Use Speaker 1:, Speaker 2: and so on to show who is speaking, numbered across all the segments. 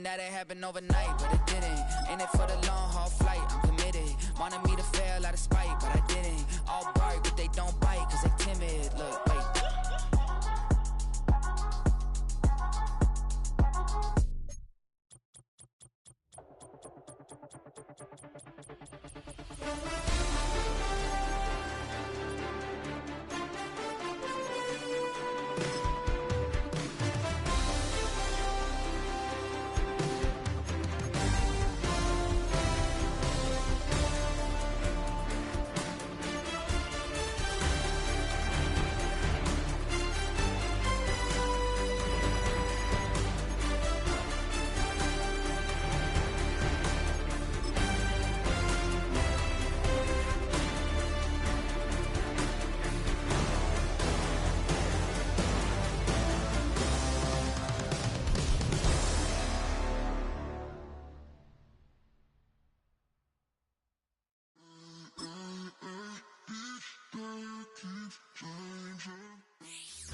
Speaker 1: thinking that it happened overnight, but it didn't. In it for the long haul flight, I'm committed. Wanted me to fail out of spite, but I didn't. All bark, but they don't bite, cause they timid. Look, wait.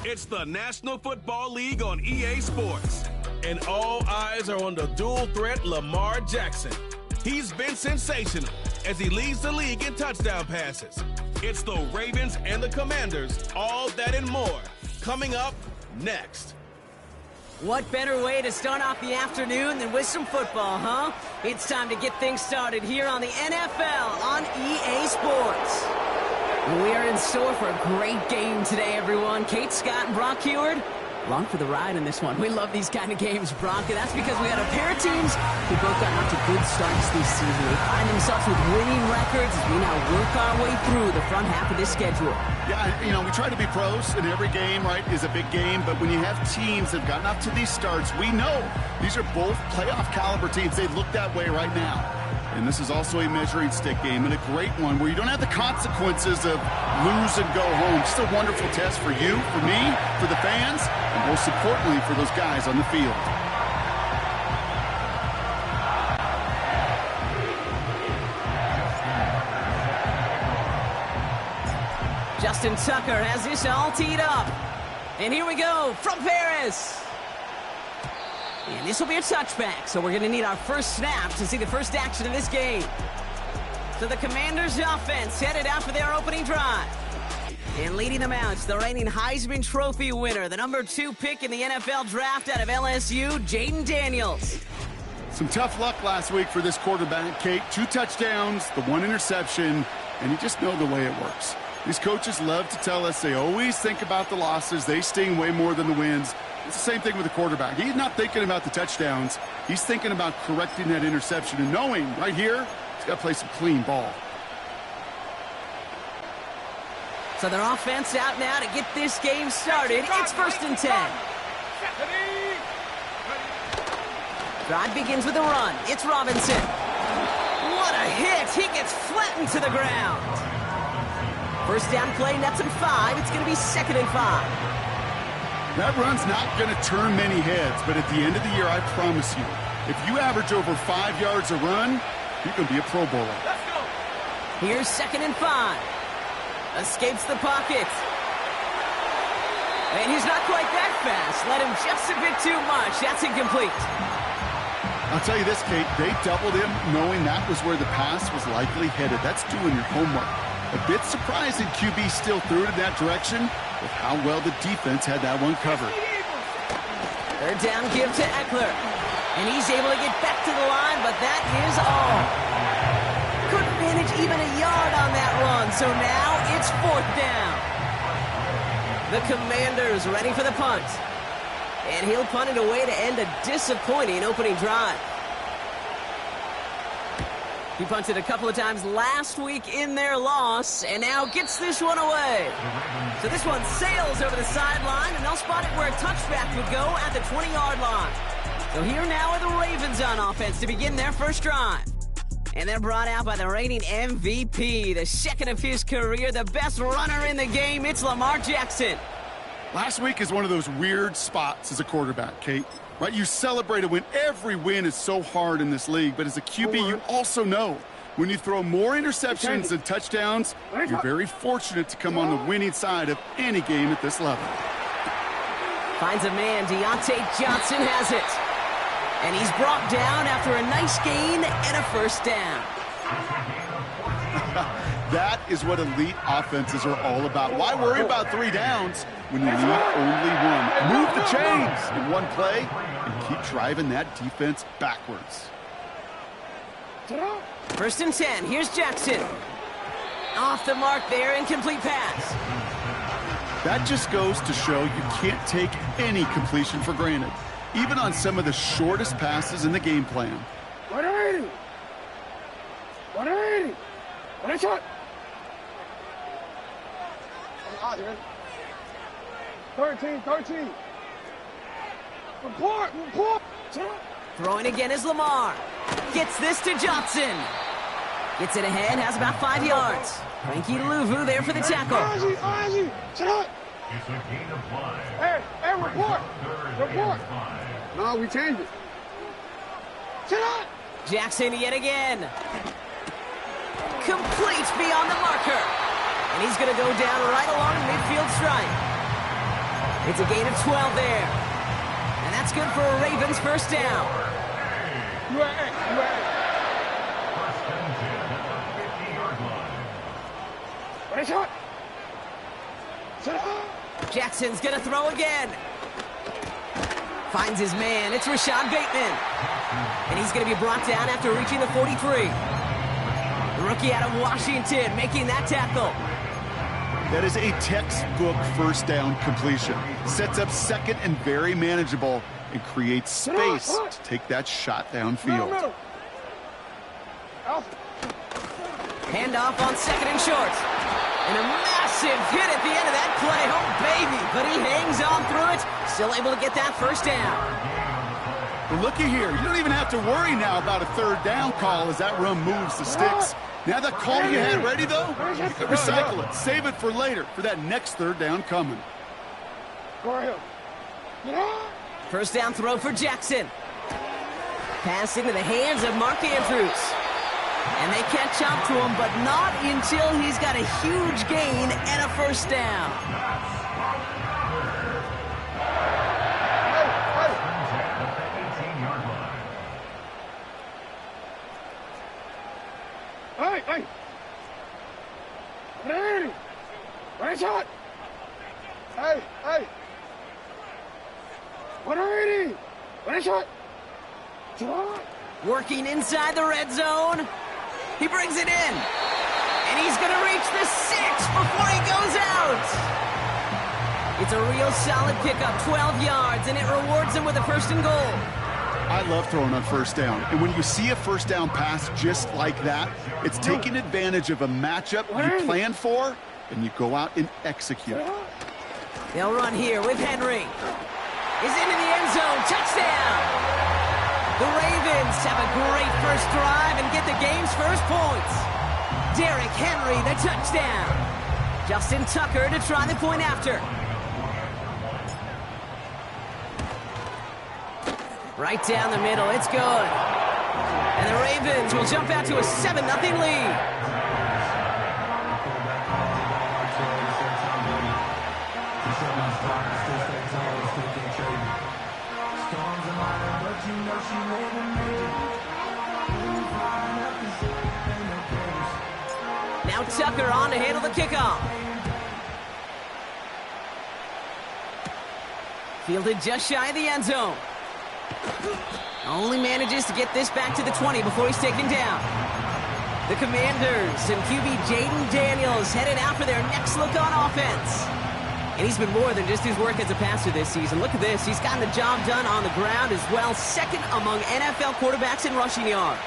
Speaker 2: It's the National Football League on EA Sports. And all eyes are on the dual threat Lamar Jackson. He's been sensational as he leads the league in touchdown passes. It's the Ravens and the Commanders, all that and more, coming up next.
Speaker 3: What better way to start off the afternoon than with some football, huh? It's time to get things started here on the NFL on EA Sports. We are in store for a great game today, everyone. Kate Scott and Brock Heward, along for the ride in this one. We love these kind of games, Brock, and that's because we got a pair of teams who both got out to good starts this season. They find themselves with winning records as we now work our way through the front half of this schedule.
Speaker 4: Yeah, we try to be pros, and every game, right, is a big game, but when you have teams that have gotten up to these starts, we know these are both playoff caliber teams. They look that way right now. And this is also a measuring stick game, and a great one where you don't have the consequences of lose and go home. Just a wonderful test for you, for me, for the fans, and most importantly for those guys on the field.
Speaker 3: Justin Tucker has this all teed up. And here we go from Paris. And this will be a touchback, so we're going to need our first snap to see the first action of this game. So the Commanders' offense headed out for their opening drive. And leading them out is the reigning Heisman Trophy winner, the number 2 pick in the NFL draft out of LSU, Jayden Daniels.
Speaker 4: Some tough luck last week for this quarterback, Kate. 2 touchdowns, the 1 interception, and you just know the way it works. These coaches love to tell us they always think about the losses. They sting way more than the wins. It's the same thing with the quarterback. He's not thinking about the touchdowns. He's thinking about correcting that interception and knowing right here he's got to play some clean ball.
Speaker 3: So their offense out now to get this game started. It's 1st and 10. Drive begins with a run. It's Robinson. What a hit. He gets flattened to the ground. First down play, nets him 5. It's going to be 2nd and 5.
Speaker 4: That run's not going to turn many heads, but at the end of the year, I promise you, if you average over 5 yards a run, you're going to be a Pro Bowler.
Speaker 3: Let's go. Here's 2nd and 5. Escapes the pocket. And he's not quite that fast. Let him just a bit too much. That's incomplete.
Speaker 4: I'll tell you this, Kate, they doubled him knowing that was where the pass was likely headed. That's doing your homework. A bit surprising QB still threw it in that direction with how well the defense had that one covered.
Speaker 3: Third down give to Eckler. And he's able to get back to the line, but that is all. Couldn't manage even a yard on that run, so now it's 4th down. The Commanders ready for the punt. And he'll punt it away to end a disappointing opening drive. He punted a couple of times last week in their loss, and now gets this one away. So this one sails over the sideline, and they'll spot it where a touchback would go at the 20-yard line. So here now are the Ravens on offense to begin their first drive. And they're brought out by the reigning MVP, the 2nd of his career, the best runner in the game. It's Lamar Jackson.
Speaker 4: Last week is one of those weird spots as a quarterback, Kate. Right, you celebrate a win. Every win is so hard in this league, but as a QB, you also know when you throw more interceptions than touchdowns, you're very fortunate to come on the winning side of any game at this level.
Speaker 3: Finds a man. Deontay Johnson has it. And he's brought down after a nice gain and a first down.
Speaker 4: That is what elite offenses are all about. Why worry about 3 downs when you need only one? Move the chains in one play and keep driving that defense backwards.
Speaker 3: First and 10. Here's Jackson. Off the mark there, incomplete pass.
Speaker 4: That just goes to show you can't take any completion for granted, even on some of the shortest passes in the game plan.
Speaker 5: 180. 180. What a shot. 13. Report.
Speaker 3: Throwing again is Lamar. Gets this to Johnson. Gets it ahead, has about 5 yards. Frankie Luvu there for the tackle.
Speaker 5: Ozzy, shut up. Hey, report. No, we changed it. Shut up.
Speaker 3: Jackson yet again. Complete beyond the marker. And he's going to go down right along midfield stripe. It's a gain of 12 there. And that's good for a Ravens first down.
Speaker 5: What a shot.
Speaker 3: Jackson's going to throw again. Finds his man. It's Rashad Bateman. And he's going to be brought down after reaching the 43. The rookie out of Washington making that tackle.
Speaker 4: That is a textbook first down completion. Sets up second and very manageable and creates space to take that shot downfield.
Speaker 3: Handoff on second and short. And a massive hit at the end of that play. Oh, baby. But he hangs on through it. Still able to get that first down.
Speaker 4: Well, looky here. You don't even have to worry now about a third down call as that run moves the sticks. Now that call you had ready, though, you can recycle it. Save it for later, for that next third down coming.
Speaker 5: Go ahead.
Speaker 3: First down throw for Jackson. Pass into the hands of Mark Andrews. And they catch up to him, but not until he's got a huge gain and a first down.
Speaker 5: Hey! 180! Right shot! Hey! 180! Right shot!
Speaker 3: Working inside the red zone. He brings it in. And he's going to reach the 6 before he goes out. It's a real solid pickup, 12 yards, and it rewards him with a first and goal.
Speaker 4: I love throwing on first down. And when you see a first down pass just like that, it's taking advantage of a matchup you planned for, and you go out and execute.
Speaker 3: They'll run here with Henry. He's into the end zone. Touchdown! The Ravens have a great first drive and get the game's first points. Derrick Henry, the touchdown. Justin Tucker to try the point after. Right down the middle, it's good. And the Ravens will jump out to a 7-0 lead. Now Tucker on to handle the kickoff. Fielded just shy of the end zone. Only manages to get this back to the 20 before he's taken down. The Commanders and QB Jaden Daniels headed out for their next look on offense. And he's been more than just his work as a passer this season. Look at this. He's gotten the job done on the ground as well. Second among NFL quarterbacks in rushing yards.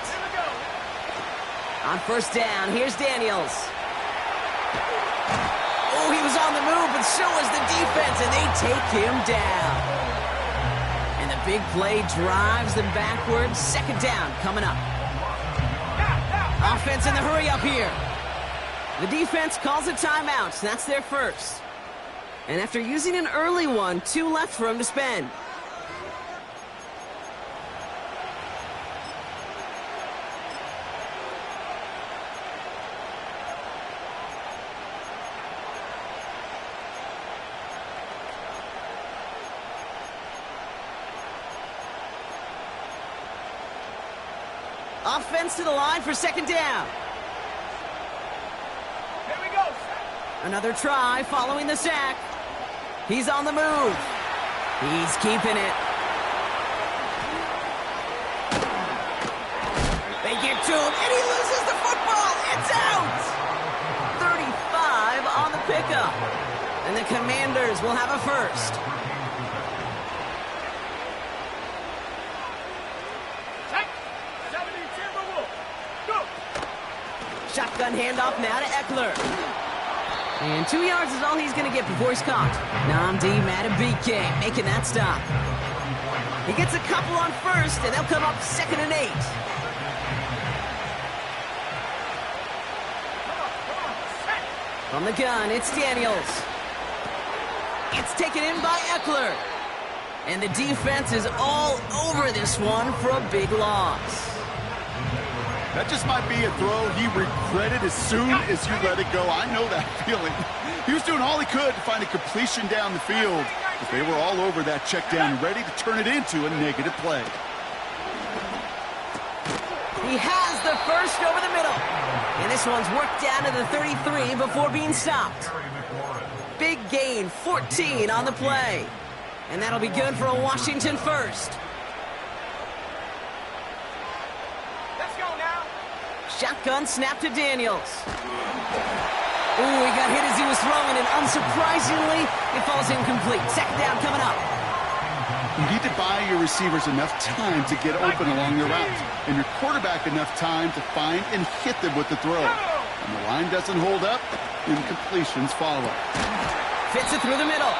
Speaker 3: On first down, here's Daniels. Oh, he was on the move, but so was the defense, and they take him down. And the big play drives them backwards. Second down coming up. Offense in the hurry up here. The defense calls a timeout. That's their first. And after using an early one, 2 left for him to spend. Offense to the line for second down.
Speaker 5: Here we go.
Speaker 3: Another try following the sack. He's on the move. He's keeping it. They get to him, and he loses the football. It's out! 35 on the pickup. And the Commanders will have a first. Shotgun handoff now to Eckler. And 2 yards is all he's going to get before he's caught. Nnamdi Madubuike making that stop. He gets a couple on first, and they'll come up 2nd and 8. From the gun, it's Daniels. It's taken in by Eckler. And the defense is all over this one for a big loss.
Speaker 4: That just might be a throw he regretted as soon as you let it go. I know that feeling. He was doing all he could to find a completion down the field, but they were all over that check down, ready to turn it into a negative play.
Speaker 3: He has the first over the middle. And this one's worked down to the 33 before being stopped. Big gain, 14 on the play. And that'll be good for a Washington first. Shotgun snap to Daniels. Ooh, he got hit as he was throwing, and unsurprisingly, it falls incomplete. Second down coming up.
Speaker 4: You need to buy your receivers enough time to get open along their route, and your quarterback enough time to find and hit them with the throw. When the line doesn't hold up, incompletions follow.
Speaker 3: Fits it through the middle.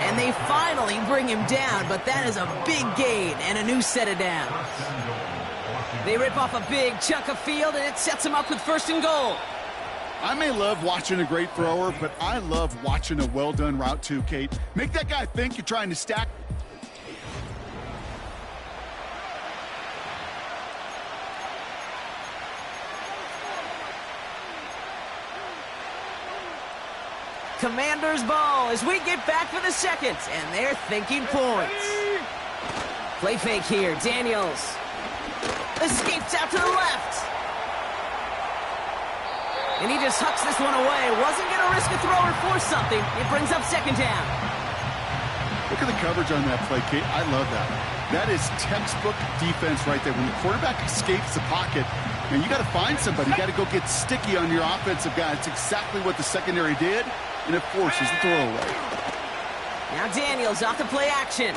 Speaker 3: And they finally bring him down, but that is a big gain and a new set of downs. They rip off a big chunk of field, and it sets them up with 1st and goal.
Speaker 4: I may love watching a great thrower, but I love watching a well-done route too, Kate. Make that guy think you're trying to stack.
Speaker 3: Commanders ball as we get back for the second, and they're thinking points. Play fake here, Daniels. Escapes out to the left. And he just hucks this one away. Wasn't going to risk a throw or force something. It brings up 2nd down.
Speaker 4: Look at the coverage on that play, Kate. I love that. That is textbook defense right there. When the quarterback escapes the pocket, man, you got to find somebody. You got to go get sticky on your offensive guy. It's exactly what the secondary did, and it forces the throw away.
Speaker 3: Now Daniels off the play action.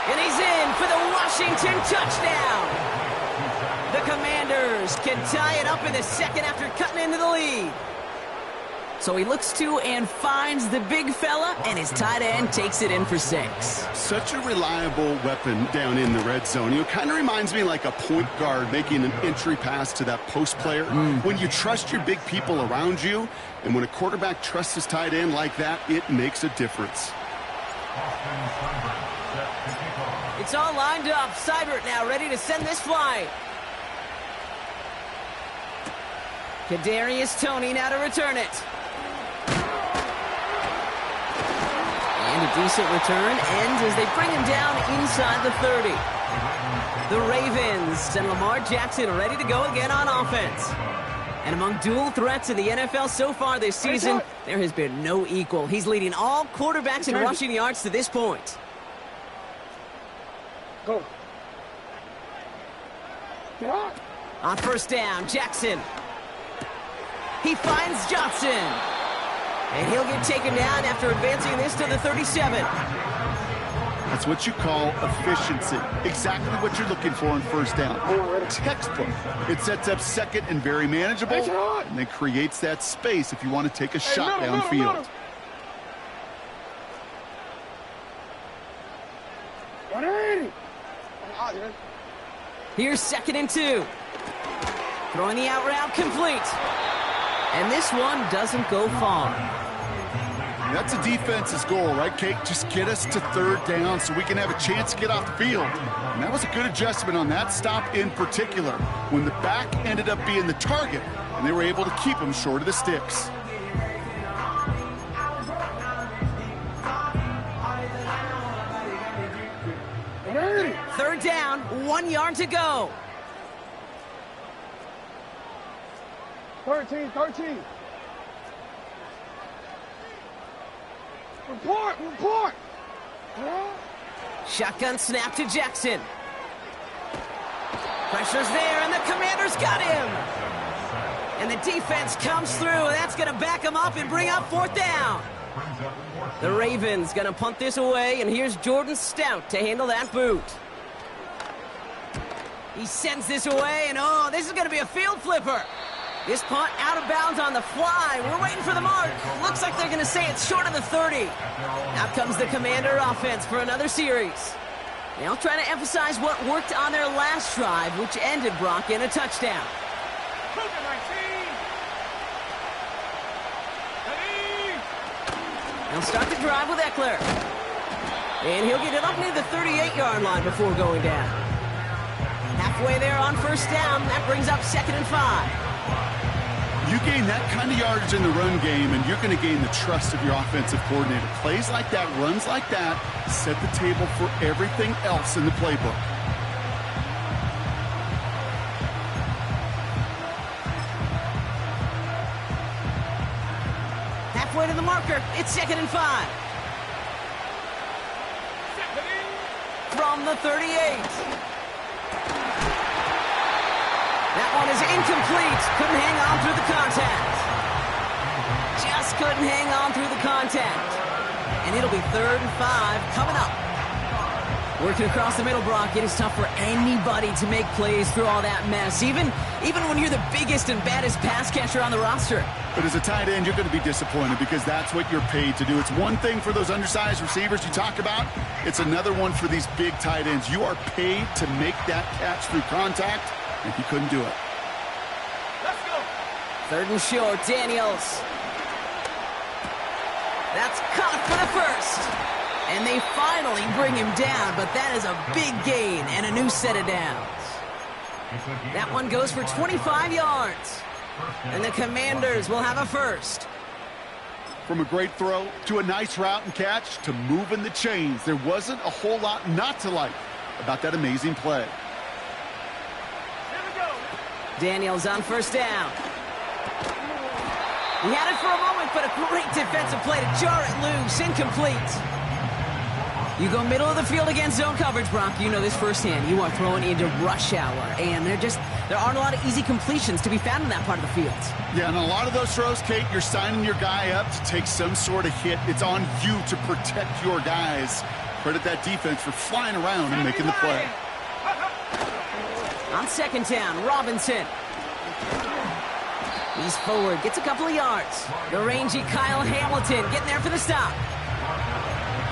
Speaker 3: And he's in for the Washington touchdown. The Commanders can tie it up in the second after cutting into the lead. So he looks to and finds the big fella, and his tight end takes it in for 6.
Speaker 4: Such a reliable weapon down in the red zone. You know, kind of reminds me like a point guard making an entry pass to that post player. When you trust your big people around you, and when a quarterback trusts his tight end like that, it makes a difference.
Speaker 3: It's all lined up. Seibert now ready to send this flying. Kadarius Toney now to return it. And a decent return ends as they bring him down inside the 30. The Ravens and Lamar Jackson ready to go again on offense. And among dual threats in the NFL so far this season, there has been no equal. He's leading all quarterbacks in rushing yards to this point.
Speaker 5: Go.
Speaker 3: On 1st down, Jackson. He finds Johnson. And he'll get taken down after advancing this to the 37.
Speaker 4: That's what you call efficiency. Exactly what you're looking for on 1st down. Textbook. It sets up 2nd and very manageable, and then creates that space if you want to take a shot downfield.
Speaker 3: Here's 2nd and 2. Throwing the out route complete. And this one doesn't go far.
Speaker 4: That's a defense's goal, right, Kate? Just get us to 3rd down so we can have a chance to get off the field. And that was a good adjustment on that stop in particular, when the back ended up being the target, and they were able to keep him short of the sticks.
Speaker 3: Third down, 1 yard to go.
Speaker 5: 13. Report.
Speaker 3: Shotgun snap to Jackson. Pressure's there, and the Commanders got him. And the defense comes through. That's going to back him up and bring up 4th down. The Ravens going to punt this away, and here's Jordan Stout to handle that boot. He sends this away, and oh, this is going to be a field flipper. This punt out of bounds on the fly. We're waiting for the mark. Looks like they're going to say it's short of the 30. Out comes the Commander offense for another series. They'll try to emphasize what worked on their last drive, which ended, Brock, in a touchdown. They'll start the drive with Eckler. And he'll get it up near the 38-yard line before going down. Halfway there on 1st down. That brings up 2nd and 5.
Speaker 4: You gain that kind of yardage in the run game, and you're going to gain the trust of your offensive coordinator. Plays like that, runs like that, set the table for everything else in the playbook.
Speaker 3: Halfway to the marker, it's 2nd and 5. From the 38. That one is incomplete. Couldn't hang on through the contact. Just couldn't hang on through the contact. And it'll be 3rd and 5 coming up. Working across the middle, Brock, it is tough for anybody to make plays through all that mess, even when you're the biggest and baddest pass catcher on the roster.
Speaker 4: But as a tight end, you're going to be disappointed because that's what you're paid to do. It's one thing for those undersized receivers you talk about. It's another one for these big tight ends. You are paid to make that catch through contact, and he couldn't do it.
Speaker 5: Let's go.
Speaker 3: 3rd and short, Daniels. That's caught for the 1st. And they finally bring him down, but that is a big gain and a new set of downs. That one goes for 25 yards. And the Commanders will have a 1st.
Speaker 4: From a great throw to a nice route and catch to moving the chains, there wasn't a whole lot not to like about that amazing play.
Speaker 3: Daniels on 1st down. He had it for a moment, but a great defensive play to jar it loose. Incomplete. You go middle of the field against zone coverage, Brock. You know this firsthand. You are throwing into rush hour, and there aren't a lot of easy completions to be found in that part of the field.
Speaker 4: Yeah, and a lot of those throws, Kate, you're signing your guy up to take some sort of hit. It's on you to protect your guys. Credit that defense for flying around and making the play.
Speaker 3: On 2nd down, Robinson. He's forward, gets a couple of yards. The rangy Kyle Hamilton getting there for the stop.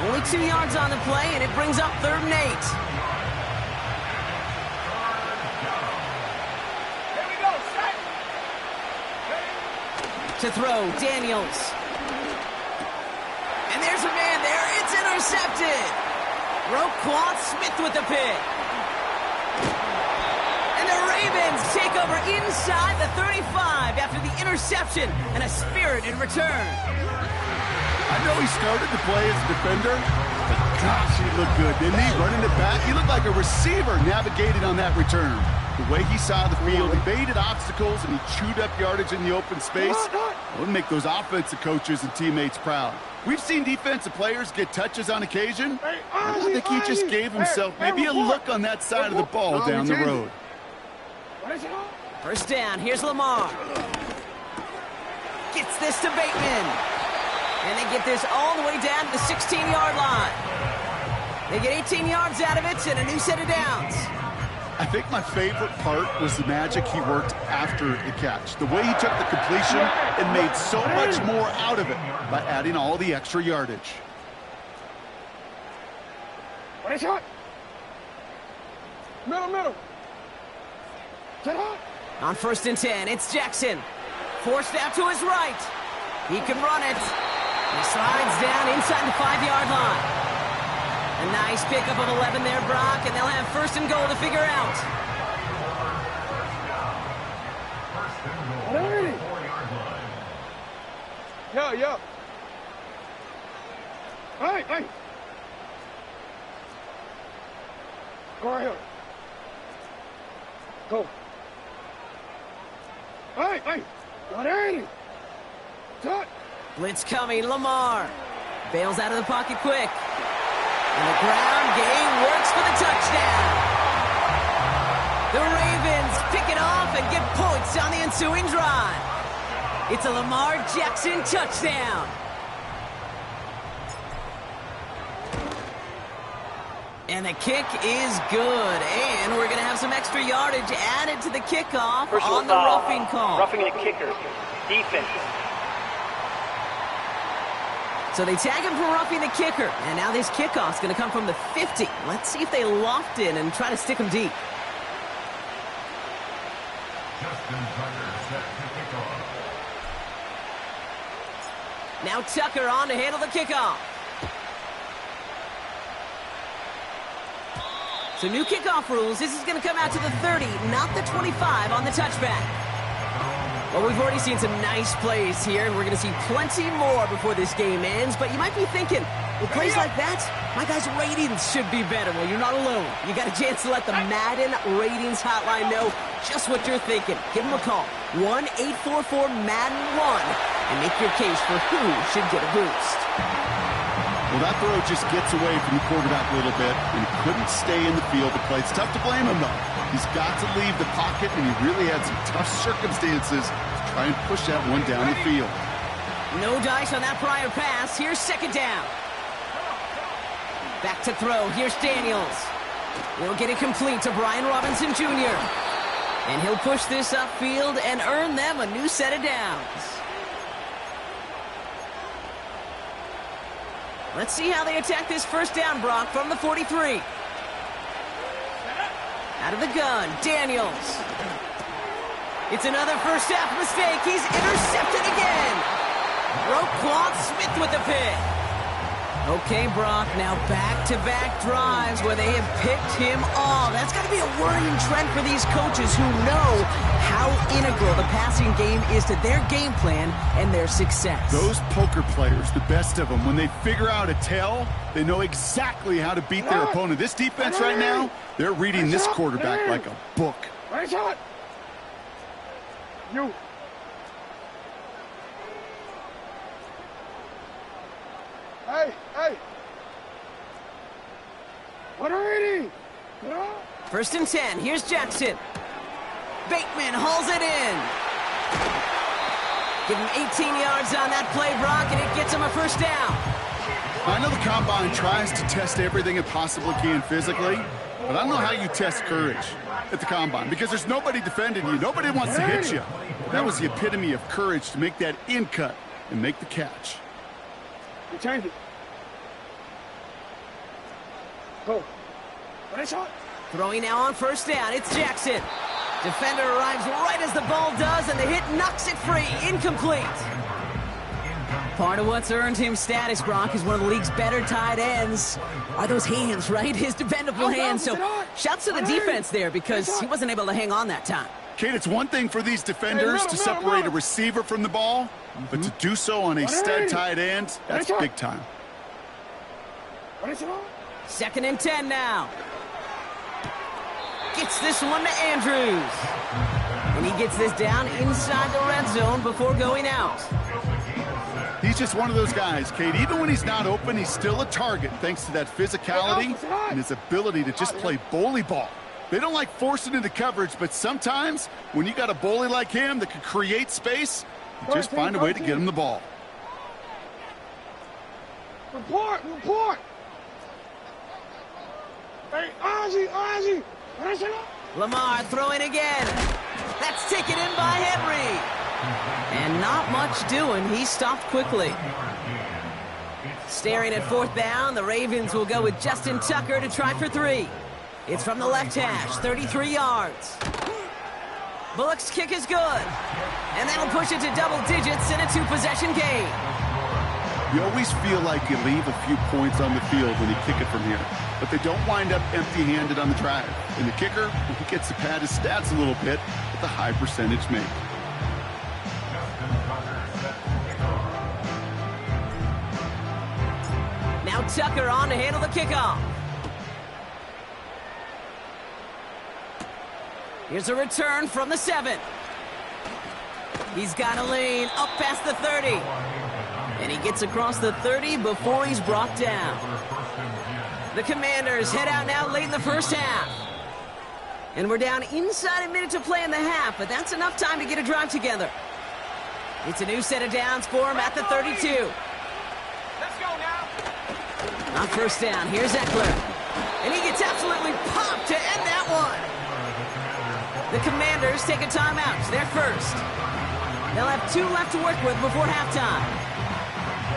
Speaker 3: Only 2 yards on the play, and it brings up 3rd and 8.
Speaker 5: Here we go, set.
Speaker 3: To throw, Daniels. And there's a man there. It's intercepted. Roquan Smith with the pick. And the Ravens take over inside the 35 after the interception and a spirited return.
Speaker 4: I know he started to play as a defender, but gosh, he looked good, didn't he? Running it back, he looked like a receiver navigated on that return. The way he saw the field, he baited obstacles, and he chewed up yardage in the open space. It would make those offensive coaches and teammates proud. We've seen defensive players get touches on occasion. I think he just gave himself maybe a look on that side of the ball down the road.
Speaker 3: 1st down, here's Lamar. Gets this to Bateman. And they get this all the way down to the 16-yard line. They get 18 yards out of it and a new set of downs.
Speaker 4: I think my favorite part was the magic he worked after the catch. The way he took the completion and made so much more out of it by adding all the extra yardage.
Speaker 5: What is it? Middle.
Speaker 3: On 1st and 10, it's Jackson. Forced out to his right. He can run it. He slides down inside the 5-yard line. A nice pickup of 11 there, Brock, and they'll have 1st and goal to figure out.
Speaker 5: Yeah. Hey. Go right here. Go. Hey.
Speaker 3: Blitz coming, Lamar. Bails out of the pocket quick. And the ground game works for the touchdown. The Ravens pick it off and get points on the ensuing drive. It's a Lamar Jackson touchdown. And the kick is good. And we're going to have some extra yardage added to the kickoff on the roughing call.
Speaker 6: Roughing the kicker. Defense.
Speaker 3: So they tag him for roughing the kicker. And now this kickoff's going to come from the 50. Let's see if they loft in and try to stick him deep. Now Tucker on to handle the kickoff. So new kickoff rules. This is going to come out to the 30, not the 25 on the touchback. Well, we've already seen some nice plays here, and we're going to see plenty more before this game ends. But you might be thinking, with plays like that, my guys' ratings should be better. Well, you're not alone. You got a chance to let the Madden Ratings Hotline know just what you're thinking. Give them a call, 1-844-MADDEN-1, and make your case for who should get a boost.
Speaker 4: Well, that throw just gets away from the quarterback a little bit, and he couldn't stay in the field to play. It's tough to blame him, though. He's got to leave the pocket, and he really had some tough circumstances to try and push that one down the field.
Speaker 3: No dice on that prior pass. Here's second down. Back to throw. Here's Daniels. He'll get it complete to Brian Robinson Jr. And he'll push this upfield and earn them a new set of downs. Let's see how they attack this first down, Brock, from the 43. Out of the gun, Daniels. It's another first half mistake. He's intercepted again. Roquan Smith with the pick. Okay, Brock, now back-to-back drives where they have picked him off. That's got to be a worrying trend for these coaches who know how integral the passing game is to their game plan and their success.
Speaker 4: Those poker players, the best of them, when they figure out a tell, they know exactly how to beat their opponent. This defense right now, they're reading this quarterback like a book.
Speaker 5: You. Hey. What are you?
Speaker 3: First and 10. Here's Jackson. Bateman hauls it in. Give him 18 yards on that play, Brock, and it gets him a first down.
Speaker 4: I know the Combine tries to test everything it possibly can physically, but I don't know how you test courage at the Combine because there's nobody defending you. Nobody wants to hit you. That was the epitome of courage to make that in cut and make the catch.
Speaker 5: You change it. Go.
Speaker 3: Throwing now on first down. It's Jackson. Defender arrives right as the ball does, and the hit knocks it free. Incomplete. Part of what's earned him status, Brock, is one of the league's better tight ends. Are those hands, right? His dependable hands. So shouts to the defense there because he wasn't able to hang on that time.
Speaker 4: Kate, it's one thing for these defenders to separate a receiver from the ball, but to do so on a stud tight end, that's big time.
Speaker 3: Second and 10 now. Gets this one to Andrews. And he gets this down inside the red zone before going out.
Speaker 4: He's just one of those guys, Kate. Even when he's not open, he's still a target thanks to that physicality and his ability to just play bully ball. They don't like forcing into coverage, but sometimes when you got a bully like him that can create space, you just find a way to get him the ball.
Speaker 5: Report! Hey, Ozzie!
Speaker 3: Lamar throwing again. That's taken in by Henry. And not much doing. He stopped quickly. Staring at fourth down, the Ravens will go with Justin Tucker to try for 3. It's from the left hash, 33 yards. Bullock's kick is good. And that'll push it to double digits in a 2-possession game.
Speaker 4: You always feel like you leave a few points on the field when you kick it from here, but they don't wind up empty-handed on the drive. And the kicker, he gets to pad his stats a little bit with a high percentage make.
Speaker 3: Now Tucker on to handle the kickoff. Here's a return from the 7. He's got a lane up past the 30. And he gets across the 30 before he's brought down. The Commanders head out now late in the first half. And we're down inside a minute to play in the half, but that's enough time to get a drive together. It's a new set of downs for him at the 32.
Speaker 5: Let's go now.
Speaker 3: On first down, here's Eckler. And he gets absolutely popped to end that one. The Commanders take a timeout. They're first. They'll have 2 left to work with before halftime.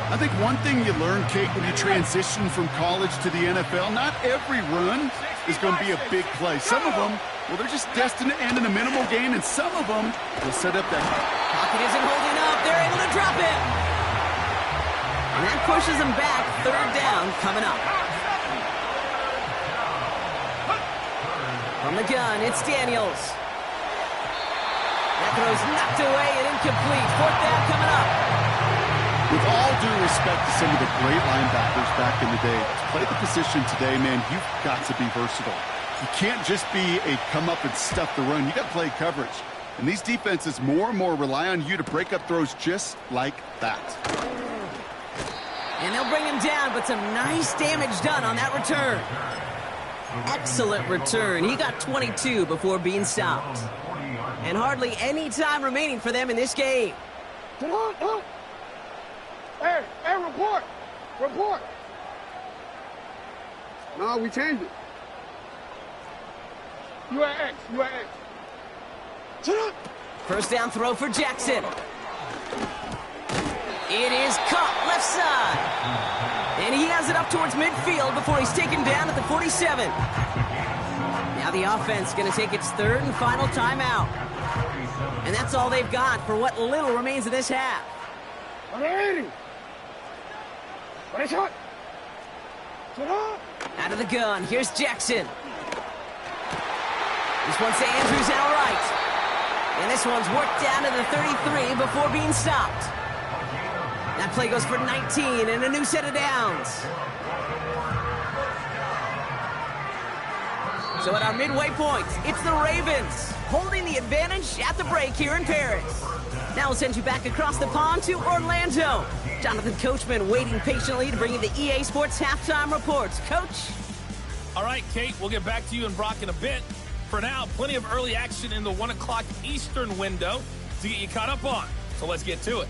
Speaker 4: I think one thing you learn, Kate, when you transition from college to the NFL, not every run is going to be a big play. Some of them, well, they're just destined to end in a minimal gain, and some of them will set up that.
Speaker 3: Pocket isn't holding up. They're able to drop it. And that pushes them back. Third down coming up. From the gun, it's Daniels. That throw's knocked away and incomplete. Fourth down coming up.
Speaker 4: With all due respect to some of the great linebackers back in the day, to play the position today, man, you've got to be versatile. You can't just be a come up and stuff the run. You got to play coverage. And these defenses more and more rely on you to break up throws just like that.
Speaker 3: And they'll bring him down, but some nice damage done on that return. Excellent return. He got 22 before being stopped. And hardly any time remaining for them in this game.
Speaker 5: Hey, report. Report. No, we changed it. You at X. You at X. Shut up.
Speaker 3: First down throw for Jackson. It is caught left side. And he has it up towards midfield before he's taken down at the 47. Now the offense going to take its third and final timeout. And that's all they've got for what little remains of this half. Out of the gun, here's Jackson. This one's to Andrews outright. And this one's worked down to the 33 before being stopped. That play goes for 19 and a new set of downs. So at our midway point, it's the Ravens holding the advantage at the break here in Paris. Now we'll send you back across the pond to Orlando. Jonathan Coachman waiting patiently to bring you the EA Sports halftime reports. Coach?
Speaker 7: All right, Kate, we'll get back to you and Brock in a bit. For now, plenty of early action in the 1 o'clock Eastern window to get you caught up on. So let's get to it.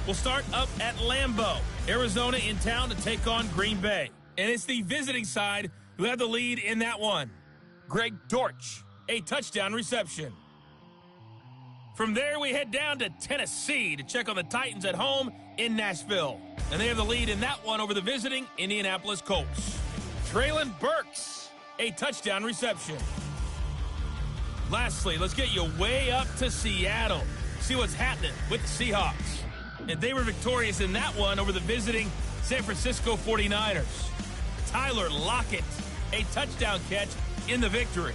Speaker 7: We'll start up at Lambeau. Arizona in town to take on Green Bay. And it's the visiting side who have the lead in that one. Greg Dortch, a touchdown reception. From there, we head down to Tennessee to check on the Titans at home in Nashville. And they have the lead in that one over the visiting Indianapolis Colts. Treylon Burks, a touchdown reception. Lastly, let's get you way up to Seattle. See what's happening with the Seahawks. And they were victorious in that one over the visiting San Francisco 49ers. Tyler Lockett, a touchdown catch in the victory.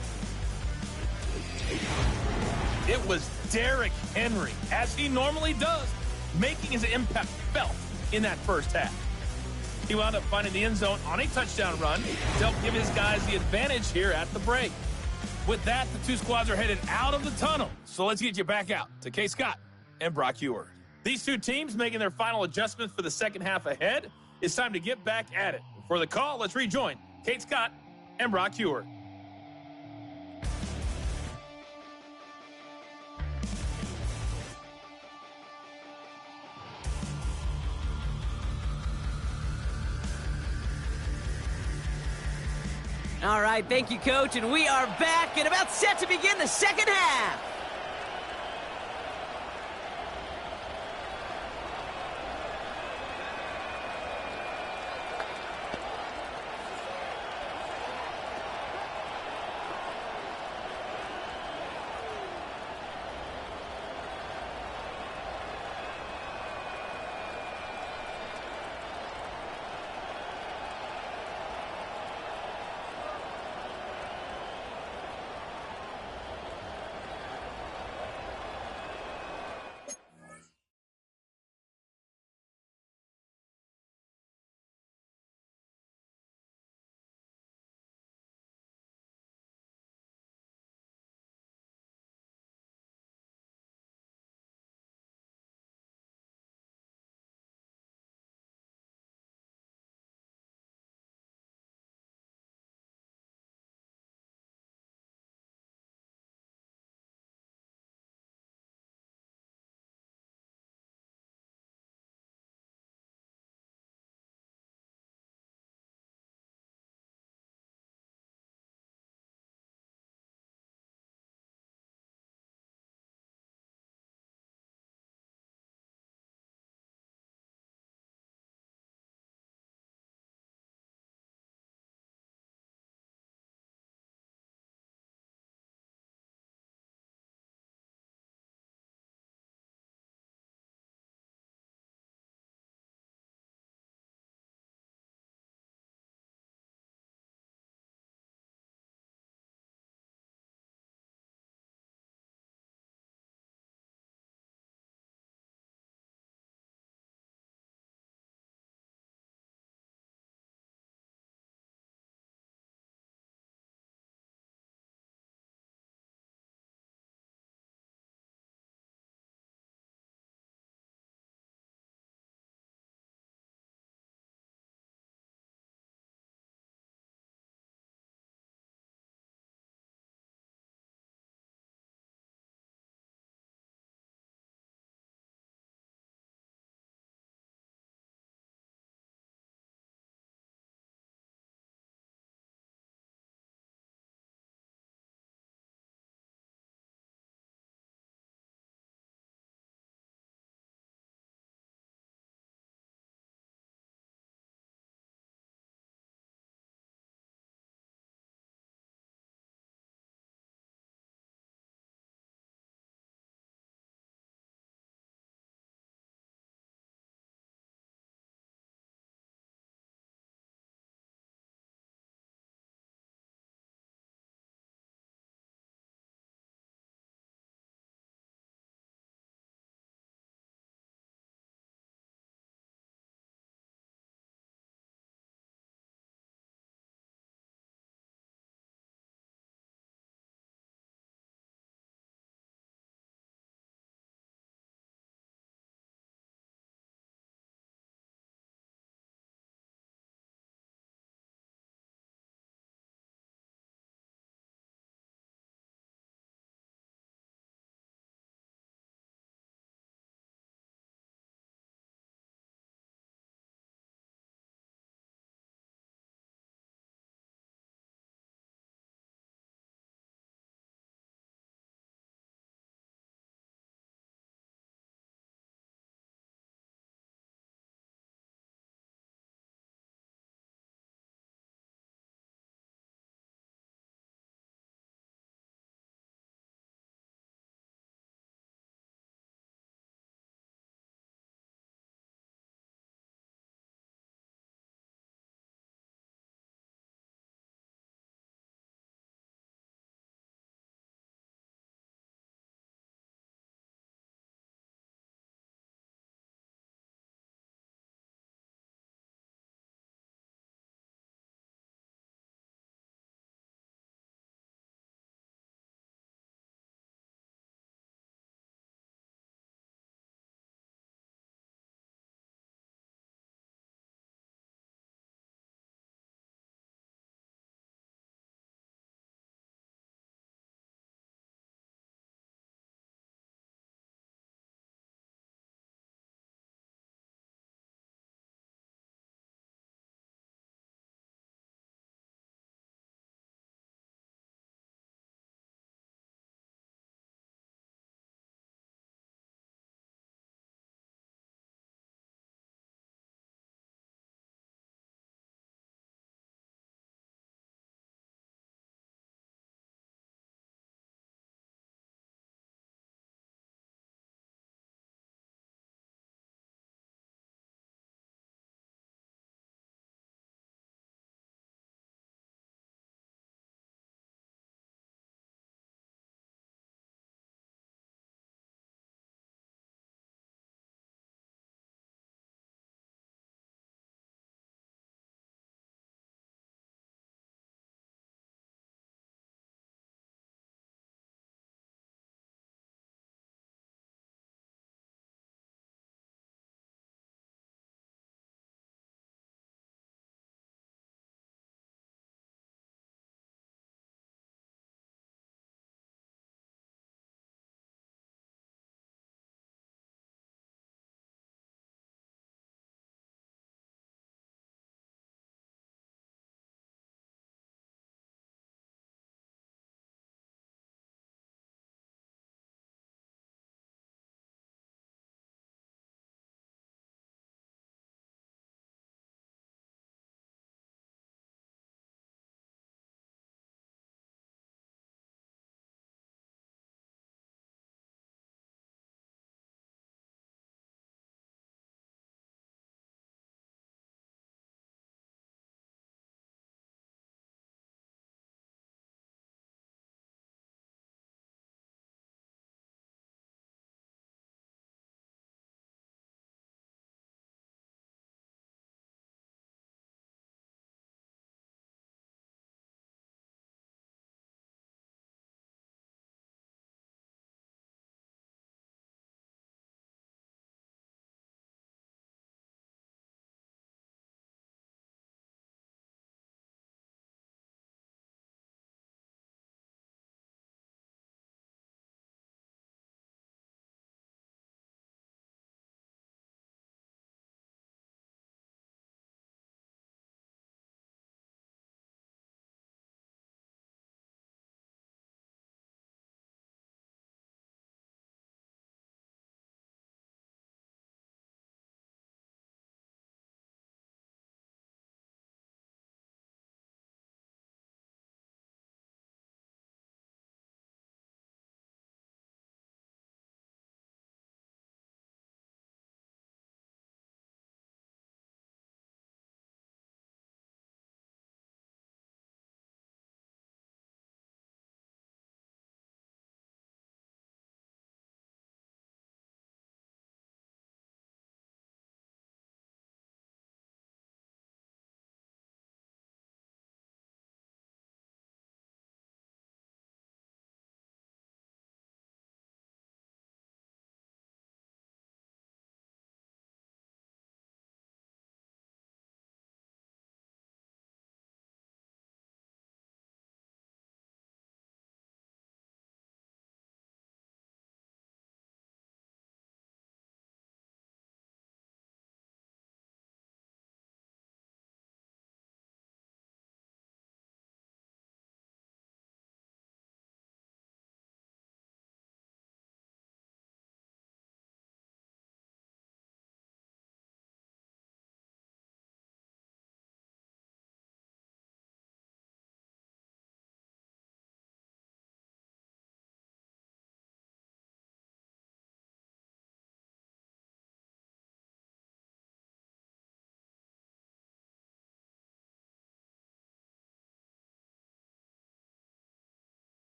Speaker 7: It was Derrick Henry, as he normally does, making his impact felt in that first half. He wound up finding the end zone on a touchdown run to help give his guys the advantage here at the break. With that, the two squads are headed out of the tunnel. So let's get you back out to Kay Scott and Brock Huard. These two teams making their final adjustments for the second half ahead. It's time to get back at it. For the call, let's rejoin Kate Scott and Brock Huard.
Speaker 3: All right, thank you, Coach, and we are back and about set to begin the second half.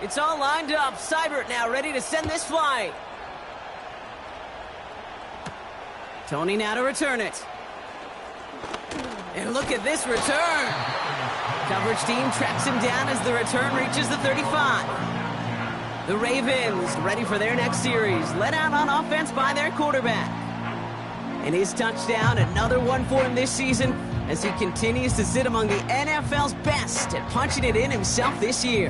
Speaker 3: It's all lined up. Seibert now ready to send this flight. Tony now to return it. And look at this return. Coverage team tracks him down as the return reaches the 35. The Ravens ready for their next series. Led out on offense by their quarterback. And his touchdown, another one for him this season as he continues to sit among the NFL's best at punching it in himself this year.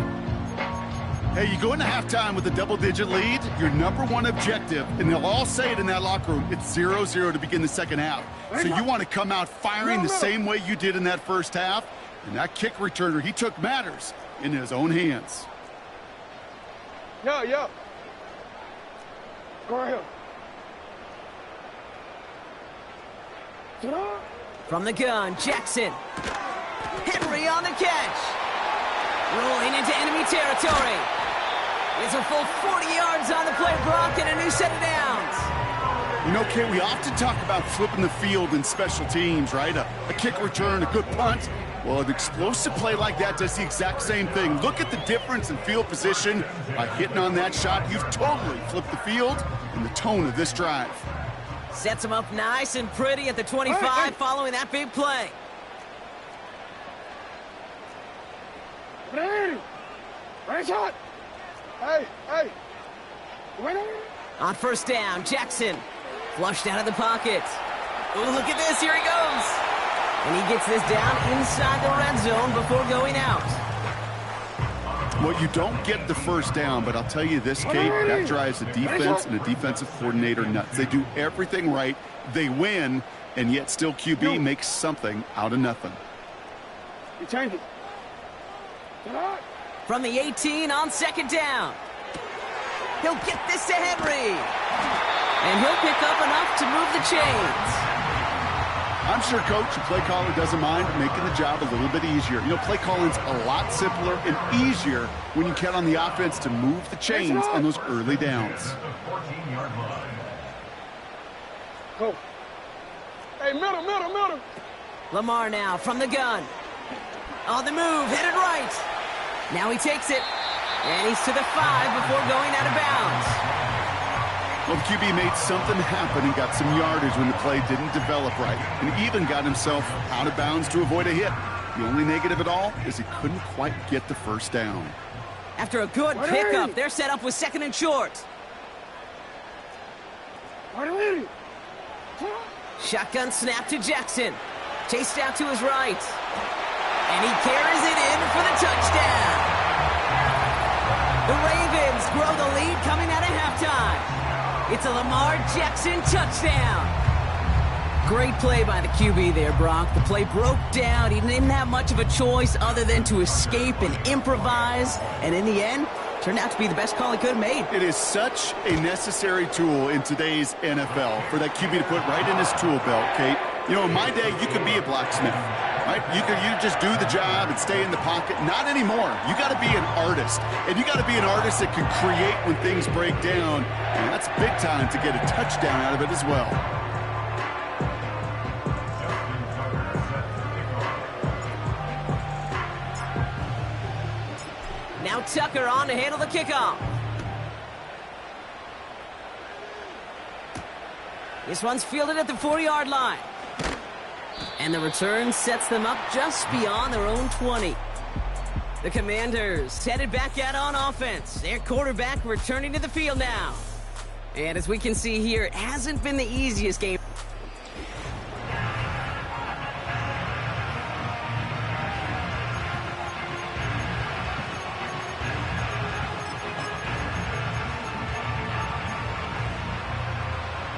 Speaker 4: Hey, you go into halftime with a double-digit lead, your number one objective, and they'll all say it in that locker room, it's 0-0 to begin the second half. So you want to come out firing the same way you did in that first half, and that kick returner, he took matters in his own hands.
Speaker 5: Yo. Go right here.
Speaker 3: From the gun, Jackson. Henry on the catch. Rolling into enemy territory. It's a full 40 yards on the play, Brock, and a new set of downs.
Speaker 4: You know, Kate, we often talk about flipping the field in special teams, right? A kick return, a good punt. Well, an explosive play like that does the exact same thing. Look at the difference in field position. By hitting on that shot, you've totally flipped the field and the tone of this drive.
Speaker 3: Sets him up nice and pretty at the 25 following that big play.
Speaker 5: Right shot. Hey.
Speaker 3: On first down, Jackson. Flushed out of the pocket. Oh, look at this. Here he goes. And he gets this down inside the red zone before going out.
Speaker 4: Well, you don't get the first down, but I'll tell you this, Kate, that drives the defense and the defensive coordinator nuts. They do everything right. They win, and yet still QB makes something out of nothing.
Speaker 5: You change it.
Speaker 3: From the 18 on second down. He'll get this to Henry. And he'll pick up enough to move the chains.
Speaker 4: I'm sure, Coach, the play caller doesn't mind making the job a little bit easier. You know, play calling's a lot simpler and easier when you count on the offense to move the chains on those early downs.
Speaker 5: Go. Hey, middle.
Speaker 3: Lamar now from the gun. On the move, headed right. Now he takes it. And he's to the 5 before going out of bounds.
Speaker 4: Well, the QB made something happen and got some yardage when the play didn't develop right, and even got himself out of bounds to avoid a hit. The only negative at all is he couldn't quite get the first down.
Speaker 3: After a good pickup, they're set up with second and short. Shotgun snap to Jackson. Chased out to his right. And he carries it in for the touchdown. The Ravens grow the lead coming out of halftime. It's a Lamar Jackson touchdown. Great play by the QB there, Brock. The play broke down. He didn't have much of a choice other than to escape and improvise. And in the end, turned out to be the best call he could have made.
Speaker 4: It is such a necessary tool in today's NFL for that QB to put right in his tool belt, Kate. You know, in my day, you could be a blacksmith, right? You just do the job and stay in the pocket. Not anymore. You got to be an artist, and you got to be an artist that can create when things break down, and that's big time to get a touchdown out of it as well.
Speaker 3: Now Tucker on to handle the kickoff. This one's fielded at the 4-yard line. And the return sets them up just beyond their own 20. The Commanders headed back out on offense. Their quarterback returning to the field now. And as we can see here, it hasn't been the easiest game.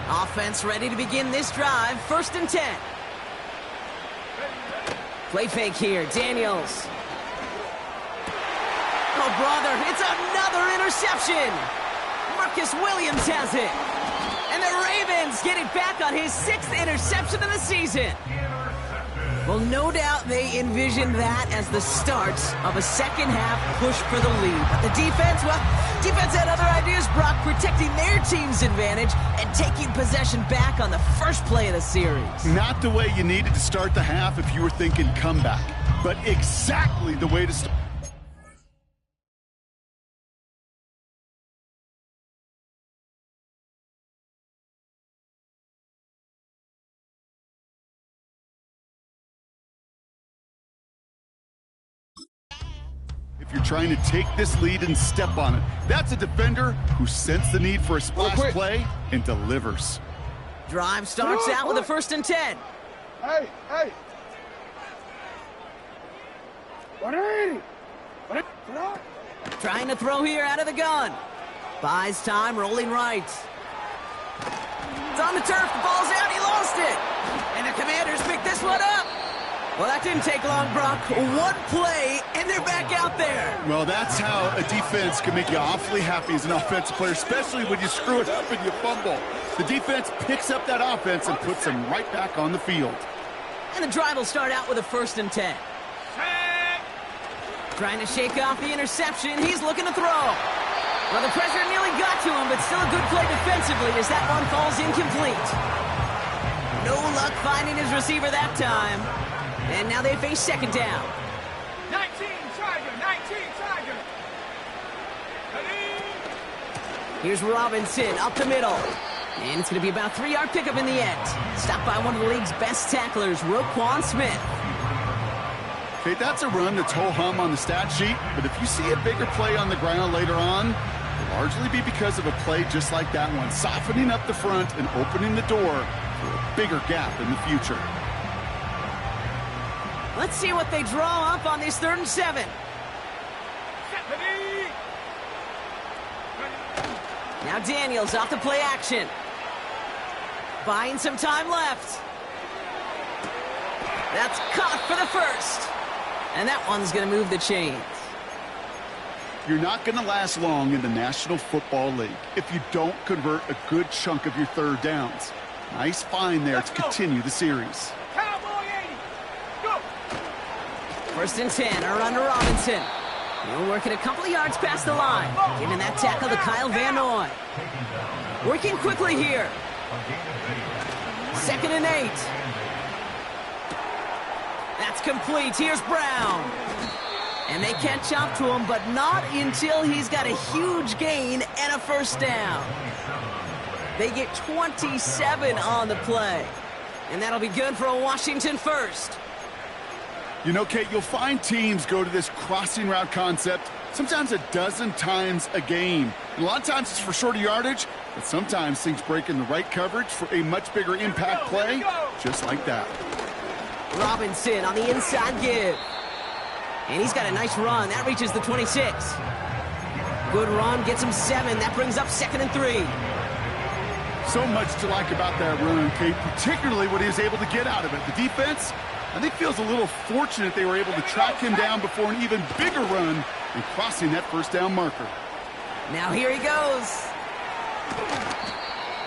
Speaker 3: Offense ready to begin this drive. 1st and 10. Play fake here. Daniels. Oh, brother, it's another interception. Marcus Williams has it. And the Ravens get it back on his 6th interception of the season. Well, no doubt they envisioned that as the start of a second-half push for the lead. But the defense had other ideas, Brock, protecting their team's advantage and taking possession back on the first play of the series.
Speaker 4: Not the way you needed to start the half if you were thinking comeback. but exactly the way to start. If you're trying to take this lead and step on it, that's a defender who sensed the need for a splash play and delivers.
Speaker 3: Drive starts out with a 1st and 10.
Speaker 5: Hey, hey.
Speaker 3: Trying to throw here out of the gun. Buys time, rolling right. It's on the turf, the ball's out, he lost it. And the Commanders pick this one up. Well, that didn't take long, Brock. One play, and they're back out there.
Speaker 4: Well, that's how a defense can make you awfully happy as an offensive player, especially when you screw it up and you fumble. The defense picks up that offense and puts them right back on the field.
Speaker 3: And the drive will start out with a 1st and 10. Trying to shake off the interception. He's looking to throw. Well, the pressure nearly got to him, but still a good play defensively as that one falls incomplete. No luck finding his receiver that time. And now they face 2nd down.
Speaker 5: 19 Tiger.
Speaker 3: Here's Robinson up the middle. And it's going to be about a 3-yard pickup in the end. Stopped by one of the league's best tacklers, Roquan Smith.
Speaker 4: Okay, that's a run that's ho-hum on the stat sheet, but if you see a bigger play on the ground later on, it'll largely be because of a play just like that one, softening up the front and opening the door for a bigger gap in the future.
Speaker 3: Let's see what they draw up on this 3rd and 7. Now Daniels off the play action. Buying some time left. That's caught for the 1st. And that one's going to move the chains.
Speaker 4: You're not going to last long in the National Football League if you don't convert a good chunk of your 3rd downs. Nice find there to continue the series.
Speaker 5: Cowboy 80. Go.
Speaker 3: 1st and 10, a run to Robinson. He'll work it a couple of yards past the line. Giving that tackle to Kyle Van Noy. Working quickly here. 2nd and 8. That's complete. Here's Brown. And they catch up to him, but not until he's got a huge gain and a 1st down. They get 27 on the play. And that'll be good for a Washington 1st.
Speaker 4: You know, Kate, you'll find teams go to this crossing route concept sometimes a dozen times a game. And a lot of times it's for shorter yardage, but sometimes things break in the right coverage for a much bigger impact play, just like that.
Speaker 3: Robinson on the inside give. And he's got a nice run. That reaches the 26. Good run, gets him 7. That brings up 2nd and 3.
Speaker 4: So much to like about that run, Kate, particularly what he was able to get out of it. The defense, I think, feels a little fortunate they were able to track him down before an even bigger run and crossing that 1st down marker.
Speaker 3: Now here he goes.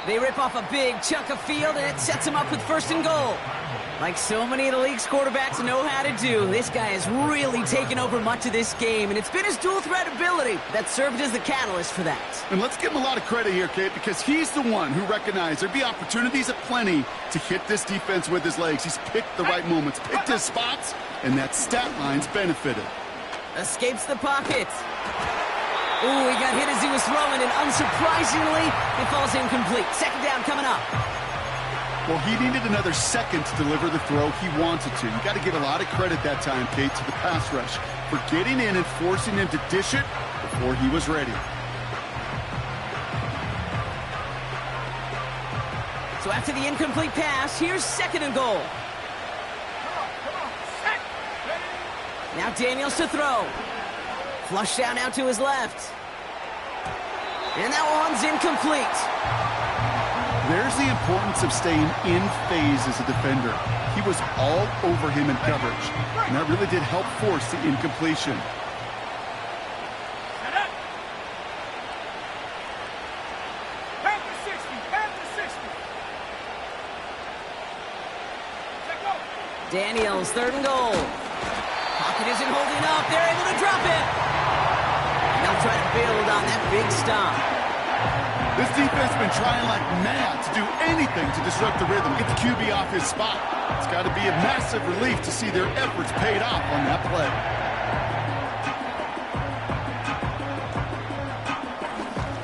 Speaker 3: They rip off a big chunk of field, and it sets him up with 1st and goal. Like so many of the league's quarterbacks know how to do, this guy has really taken over much of this game, and it's been his dual threat ability that served as the catalyst for that.
Speaker 4: And let's give him a lot of credit here, Kate, because he's the one who recognized there'd be opportunities aplenty to hit this defense with his legs. He's picked the right moments, picked his spots, and that stat line's benefited.
Speaker 3: Escapes the pocket. Ooh, he got hit as he was throwing, and unsurprisingly, it falls incomplete. 2nd down coming up.
Speaker 4: Well, he needed another second to deliver the throw he wanted to. You got to give a lot of credit that time, Kate, to the pass rush for getting in and forcing him to dish it before he was ready.
Speaker 3: So after the incomplete pass, here's 2nd and goal. Now Daniels to throw. Flushed down out to his left. And that one's incomplete.
Speaker 4: There's the importance of staying in phase as a defender. He was all over him in coverage, and that really did help force the incompletion.
Speaker 3: Daniels, 3rd and goal. Pocket isn't holding up. They're able to drop it. And they'll try to build on that big stop.
Speaker 4: This defense has been trying like mad to do anything to disrupt the rhythm, get the QB off his spot. It's got to be a massive relief to see their efforts paid off on that play.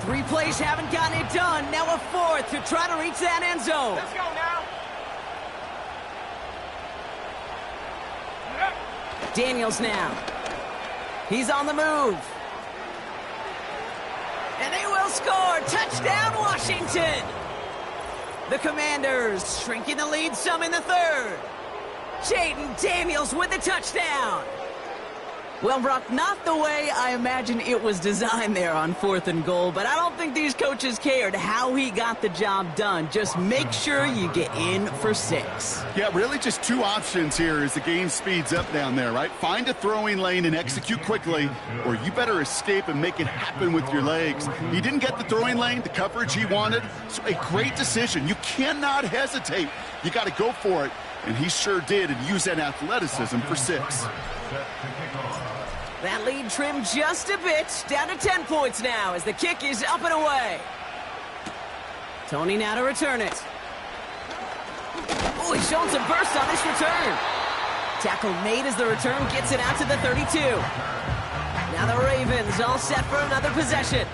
Speaker 3: 3 plays haven't gotten it done. Now a 4th to try to reach that end zone.
Speaker 5: Let's go now.
Speaker 3: Daniels now. He's on the move. And they will score. Touchdown, Washington. The Commanders shrinking the lead some in the 3rd. Jayden Daniels with the touchdown. Well, Brock, not the way I imagine it was designed there on 4th and goal, but I don't think these coaches cared how he got the job done. Just make sure you get in for 6.
Speaker 4: Yeah, really just 2 options here as the game speeds up down there, right? Find a throwing lane and execute quickly, or you better escape and make it happen with your legs. He didn't get the throwing lane, the coverage he wanted, so a great decision. You cannot hesitate. You got to go for it, and he sure did, and use that athleticism for 6.
Speaker 3: That lead trimmed just a bit, down to 10 points now as the kick is up and away. Tony now to return it. Oh, he's shown some burst on this return. Tackle made as the return gets it out to the 32. Now the Ravens all set for another possession.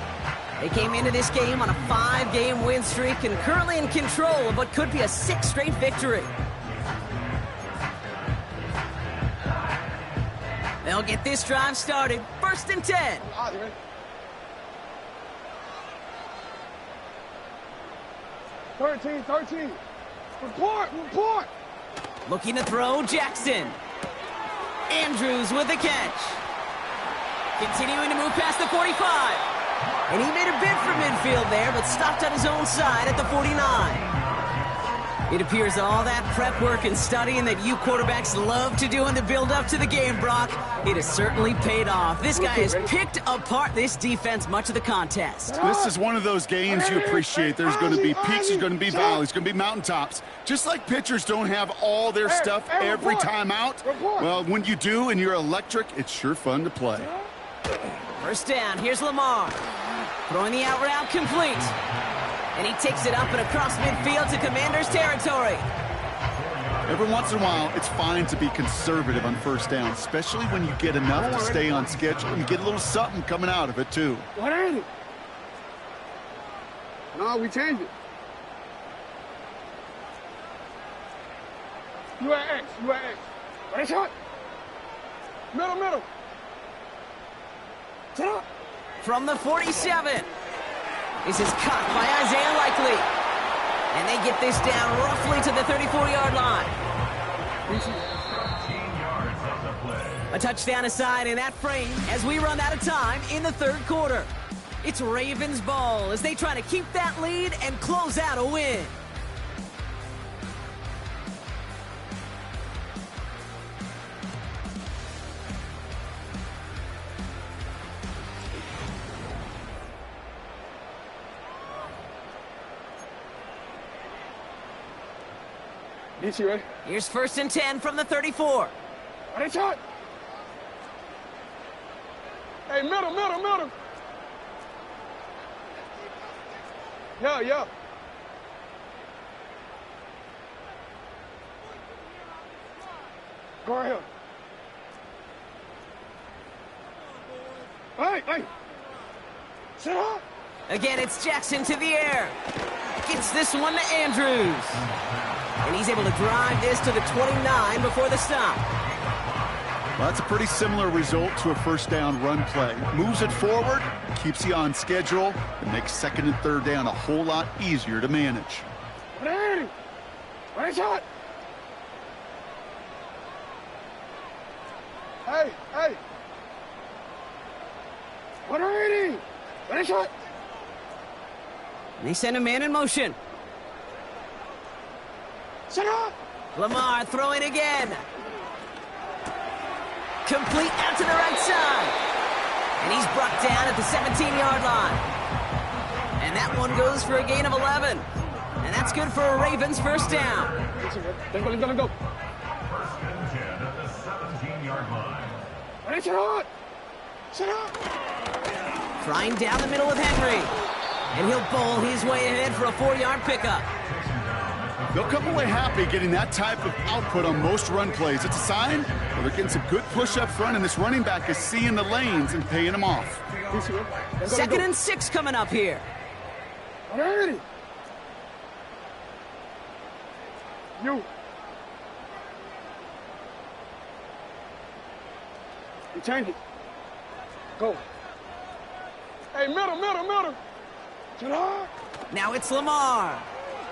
Speaker 3: They came into this game on a 5-game win streak and currently in control of what could be a 6th straight victory. They'll get this drive started. 1st and 10.
Speaker 5: 13. Report.
Speaker 3: Looking to throw, Jackson. Andrews with the catch. Continuing to move past the 45. And he made a bid for midfield there, but stopped on his own side at the 49. It appears all that prep work and studying that you quarterbacks love to do in the build-up to the game, Brock, it has certainly paid off. This guy has picked apart this defense much of the contest.
Speaker 4: This is one of those games you appreciate. There's going to be peaks, there's going to be valleys, there's going to be mountaintops. Just like pitchers don't have all their stuff every time out, well, when you do and you're electric, it's sure fun to play.
Speaker 3: 1st down, here's Lamar. Throwing the out route complete. And he takes it up and across midfield to Commanders territory.
Speaker 4: Every once in a while, it's fine to be conservative on 1st down, especially when you get enough to stay on schedule and get a little something coming out of it, too.
Speaker 5: What ain't it? No, we changed it. You at X. Ready, shot? Middle. Set up.
Speaker 3: From the 47. This is caught by Isaiah Likely. And they get this down roughly to the 34-yard line. A touchdown aside in that frame as we run out of time in the 3rd quarter. It's Ravens ball as they try to keep that lead and close out a win.
Speaker 5: Ready?
Speaker 3: Here's 1st and 10 from the 34.
Speaker 5: Ready, shot? Hey, middle. Yeah. Go ahead. Hey. Sit up.
Speaker 3: Again, it's Jackson to the air. Gets this one to Andrews. And he's able to drive this to the 29 before the stop.
Speaker 4: Well, that's a pretty similar result to a 1st down run play. Moves it forward, keeps you on schedule, and makes 2nd and 3rd down a whole lot easier to manage.
Speaker 5: Ready, shot. Hey. Ready, shot.
Speaker 3: They send a man in motion.
Speaker 5: Set up.
Speaker 3: Lamar throwing again. Complete out to the right side. And he's brought down at the 17-yard line. And that one goes for a gain of 11. And that's good for a Ravens 1st down.
Speaker 5: Let's go.
Speaker 8: 1st and 10 at the 17-yard line.
Speaker 5: Ready, set up.
Speaker 3: Trying down the middle with Henry. And he'll bowl his way ahead for a 4-yard pickup.
Speaker 4: They'll come away happy getting that type of output on most run plays. It's a sign where they're getting some good push up front, and this running back is seeing the lanes and paying them off.
Speaker 3: 2nd and 6 coming up here.
Speaker 5: Ready. You change it. Go. Hey, middle.
Speaker 3: Now it's Lamar.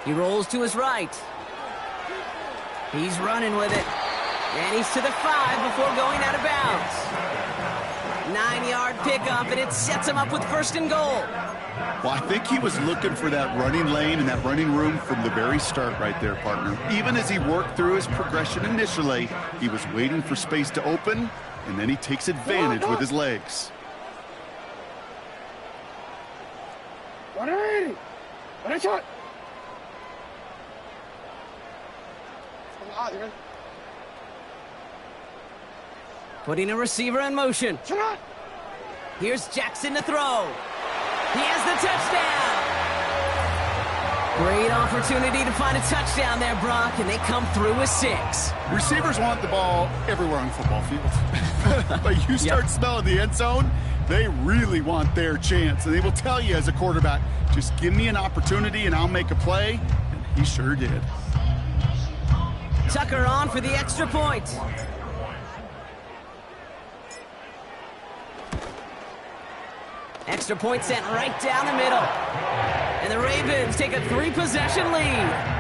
Speaker 3: He rolls to his right. He's running with it. And he's to the 5 before going out of bounds. 9-yard pickup, and it sets him up with 1st and goal.
Speaker 4: Well, I think he was looking for that running lane and that running room from the very start right there, partner. Even as he worked through his progression initially, he was waiting for space to open, and then he takes advantage with his legs.
Speaker 5: Shot.
Speaker 3: Putting a receiver in motion. Here's Jackson to throw. He has the touchdown. Great opportunity to find a touchdown there, Brock, and they come through with 6.
Speaker 4: Receivers want the ball everywhere on the football field. But you start smelling the end zone, they really want their chance. And they will tell you as a quarterback, just give me an opportunity and I'll make a play. And he sure did.
Speaker 3: Tucker on for the extra point. Extra point sent right down the middle. And the Ravens take a 3-possession lead.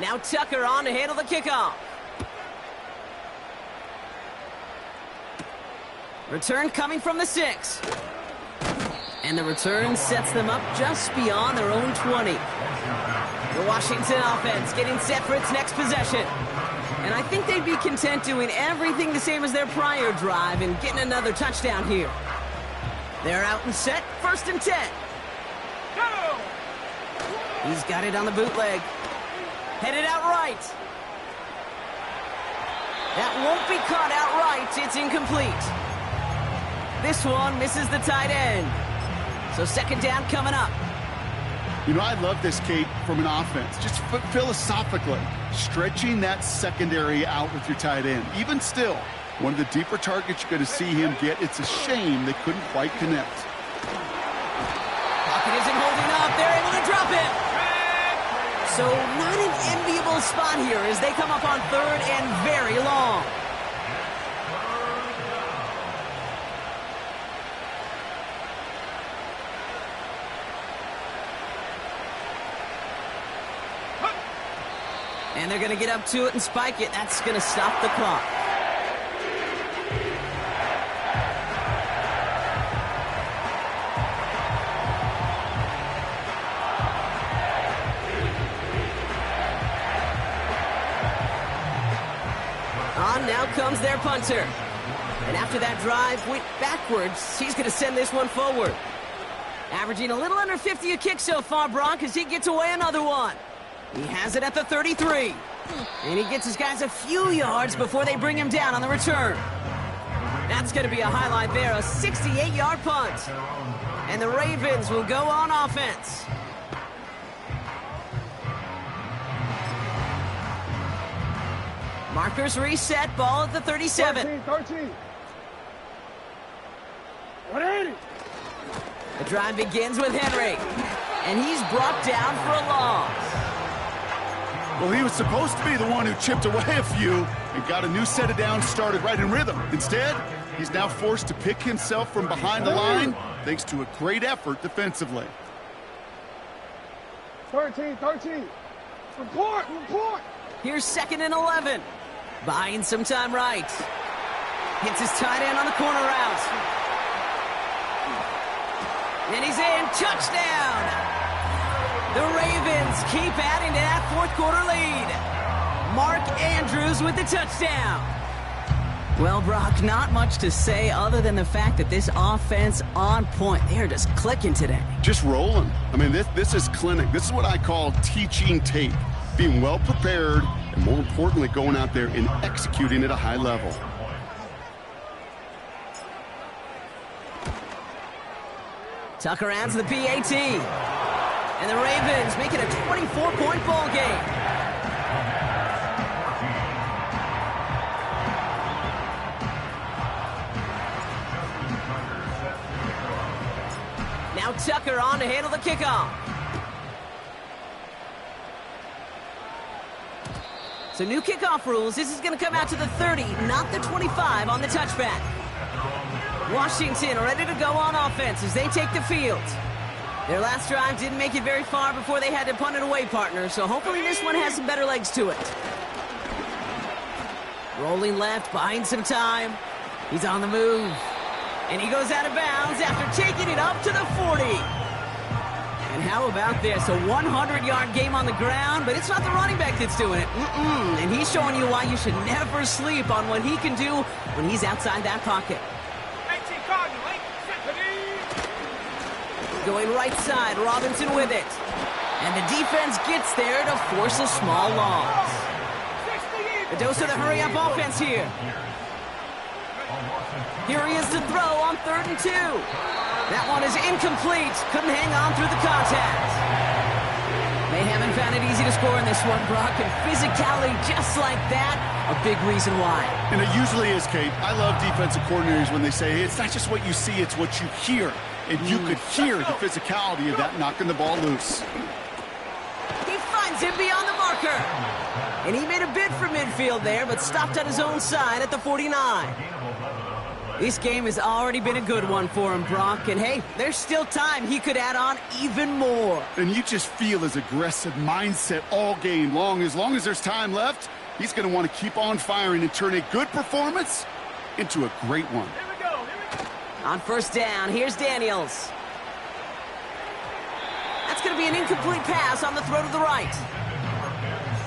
Speaker 3: Now Tucker on to handle the kickoff. Return coming from the 6. And the return sets them up just beyond their own 20. The Washington offense getting set for its next possession. And I think they'd be content doing everything the same as their prior drive and getting another touchdown here. They're out and set, 1st and 10. He's got it on the bootleg. Headed out right. That won't be caught outright. It's incomplete. This one misses the tight end. So 2nd down coming up.
Speaker 4: You know, I love this, Kate, from an offense. Just philosophically, stretching that secondary out with your tight end. Even still, one of the deeper targets you're going to see him get. It's a shame they couldn't quite connect.
Speaker 3: Pocket isn't holding up. They're able to drop it. So not an enviable spot here as they come up on 3rd and very long. And they're going to get up to it and spike it. That's going to stop the clock. On now comes their punter. And after that drive went backwards, he's going to send this one forward. Averaging a little under 50 a kick so far, Brock, as he gets away another one. He has it at the 33. And he gets his guys a few yards before they bring him down on the return. That's going to be a highlight there, a 68-yard punt. And the Ravens will go on offense. Markers reset, ball at the 37.
Speaker 5: 13.
Speaker 3: The drive begins with Henry. And he's brought down for a loss.
Speaker 4: Well, he was supposed to be the one who chipped away a few and got a new set of downs started right in rhythm. Instead, he's now forced to pick himself from behind the line thanks to a great effort defensively.
Speaker 5: 13. Report.
Speaker 3: Here's 2nd and 11. Buying some time right. Hits his tight end on the corner route. And he's in. Touchdown! Ravens keep adding to that fourth quarter lead. Mark Andrews with the touchdown. Well, Brock, not much to say other than the fact that this offense on point. They're just clicking today.
Speaker 4: Just rolling. I mean, this is clinic. This is what I call teaching tape. Being well prepared, and more importantly, going out there and executing at a high level.
Speaker 3: Tucker adds the PAT. And the Ravens make it a 24-point ball game. Now Tucker on to handle the kickoff. So new kickoff rules. This is going to come out to the 30, not the 25 on the touchback. Washington ready to go on offense as they take the field. Their last drive didn't make it very far before they had to punt it away, partner, so hopefully this one has some better legs to it. Rolling left, buying some time. He's on the move. And he goes out of bounds after taking it up to the 40. And how about this? A 100-yard game on the ground, but it's not the running back that's doing it. And he's showing you why you should never sleep on what he can do when he's outside that pocket. Going right side, Robinson with it. And the defense gets there to force a small loss. A dose of the hurry-up offense here. Here he is to throw on 3rd and 2. That one is incomplete. Couldn't hang on through the contact. They haven't found it easy to score in this one, Brock, and physicality just like that, a big reason why. And it usually is, Kate. I love defensive coordinators when they say, hey, it's not just what you see, it's what you hear. And you could hear the physicality of that knocking the ball loose. He finds him beyond the marker. And he made a bid for midfield there, but stopped on his own side at the 49. This game has already been a good one for him, Brock. And, hey, there's still time. He could add on even more. And you just feel his aggressive mindset all game long. As long as there's time left, he's going to want to keep on firing and turn a good performance into a great one. On 1st down, here's Daniels. That's going to be an incomplete pass on the throw to the right.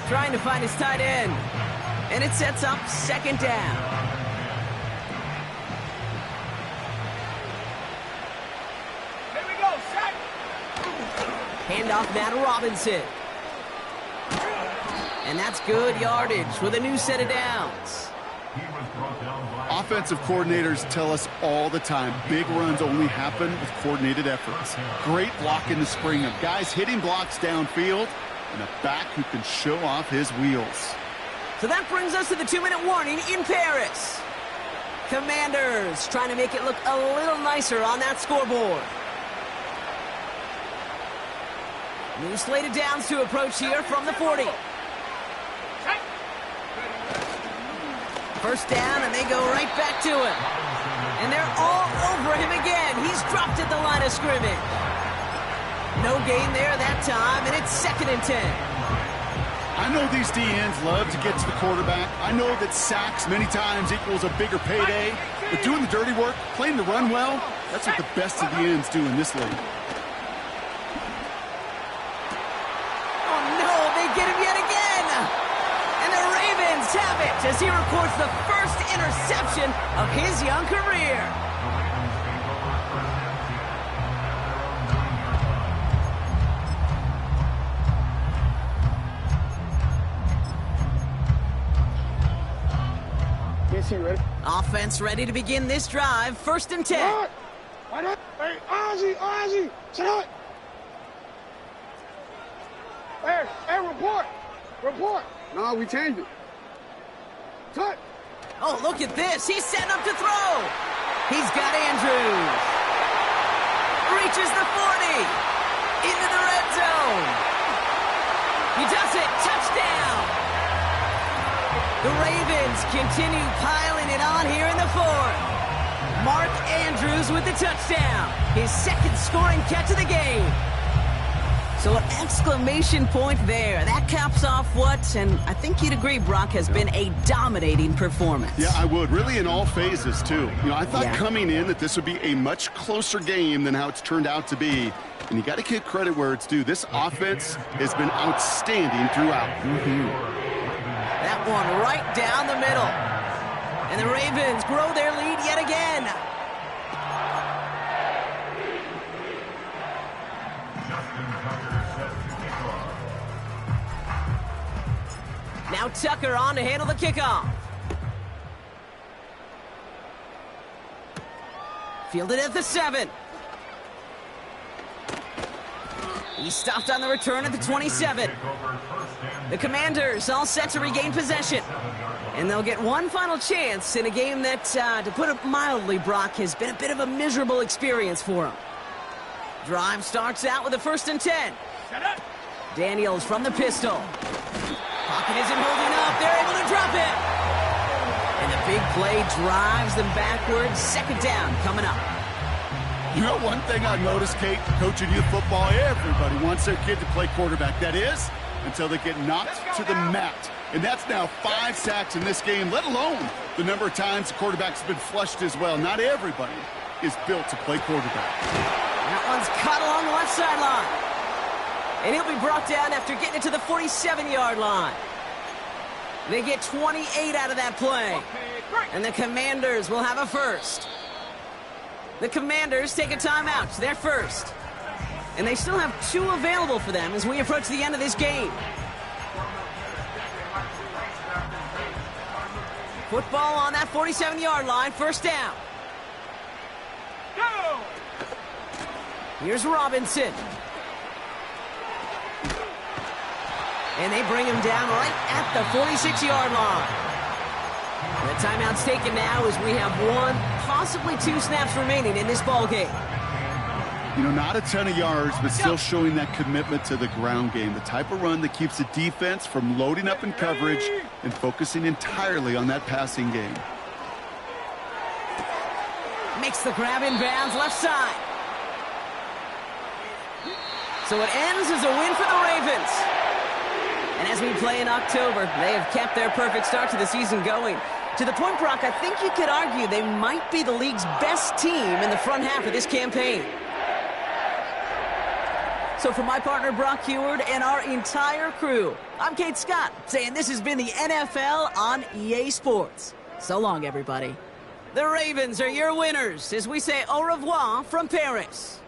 Speaker 3: Trying to find his tight end. And it sets up 2nd down. Handoff now to Robinson. And that's good yardage with a new set of downs. Offensive coordinators tell us all the time, big runs only happen with coordinated efforts. Great block in the spring of guys hitting blocks downfield and a back who can show off his wheels. So that brings us to the 2-minute warning in Paris. Commanders trying to make it look a little nicer on that scoreboard. New slated downs to approach here from the 40. 1st down, and they go right back to him. And they're all over him again. He's dropped at the line of scrimmage. No gain there that time, and it's 2nd and 10. I know these DNs love to get to the quarterback. I know that sacks many times equals a bigger payday. But doing the dirty work, playing the run well, that's what the best of the ends do in this league. Have it as he records the first interception of his young career.
Speaker 5: Ready?
Speaker 3: Offense ready to begin this drive. 1st and 10.
Speaker 5: Hey, Ozzie, sit up. Hey, report. No, we changed it. Cut.
Speaker 3: Oh, look at this. He's setting up to throw. He's got Andrews. Reaches the 40. Into the red zone. He does it. Touchdown. The Ravens continue piling it on here in the 4th. Mark Andrews with the touchdown. His 2nd scoring catch of the game. So an exclamation point there. That caps off what, and I think you'd agree, Brock, has been a dominating performance.
Speaker 4: Yeah, I would. Really in all phases, too. I thought coming in that this would be a much closer game than how it's turned out to be. And you got to give credit where it's due. This offense has been outstanding throughout.
Speaker 3: That one right down the middle. And the Ravens grow their lead yet again. Now Tucker on to handle the kickoff. Fielded at the 7. He stopped on the return at the 27. The Commanders all set to regain possession. And they'll get one final chance in a game that, to put it mildly, Brock, has been a bit of a miserable experience for them. Drive starts out with a 1st and 10. Daniels from the pistol. Pocket isn't holding up. They're able to drop it. And the big play drives them backwards. 2nd down coming up.
Speaker 4: You know one thing I noticed, Kate, coaching youth football, everybody wants their kid to play quarterback. That is, until they get knocked to the mat. And that's now 5 sacks in this game, let alone the number of times the quarterback's been flushed as well. Not everybody is built to play quarterback.
Speaker 3: That one's caught along the left sideline. And he'll be brought down after getting it to the 47-yard line. They get 28 out of that play. And the Commanders will have a 1st. The Commanders take a timeout. They're 1st. And they still have 2 available for them as we approach the end of this game. Football on that 47-yard line. 1st down. Go! Here's Robinson. And they bring him down right at the 46-yard line. The timeout's taken now as we have 1, possibly 2 snaps remaining in this ball game.
Speaker 4: Not a ton of yards, but still showing that commitment to the ground game. The type of run that keeps the defense from loading up in coverage and focusing entirely on that passing game.
Speaker 3: Makes the grab in bounds left side. So it ends as a win for the Ravens. And as we play in October, they have kept their perfect start to the season going. To the point, Brock, I think you could argue they might be the league's best team in the front half of this campaign. So for my partner, Brock Heward, and our entire crew, I'm Kate Scott, saying this has been the NFL on EA Sports. So long, everybody. The Ravens are your winners as we say au revoir from Paris.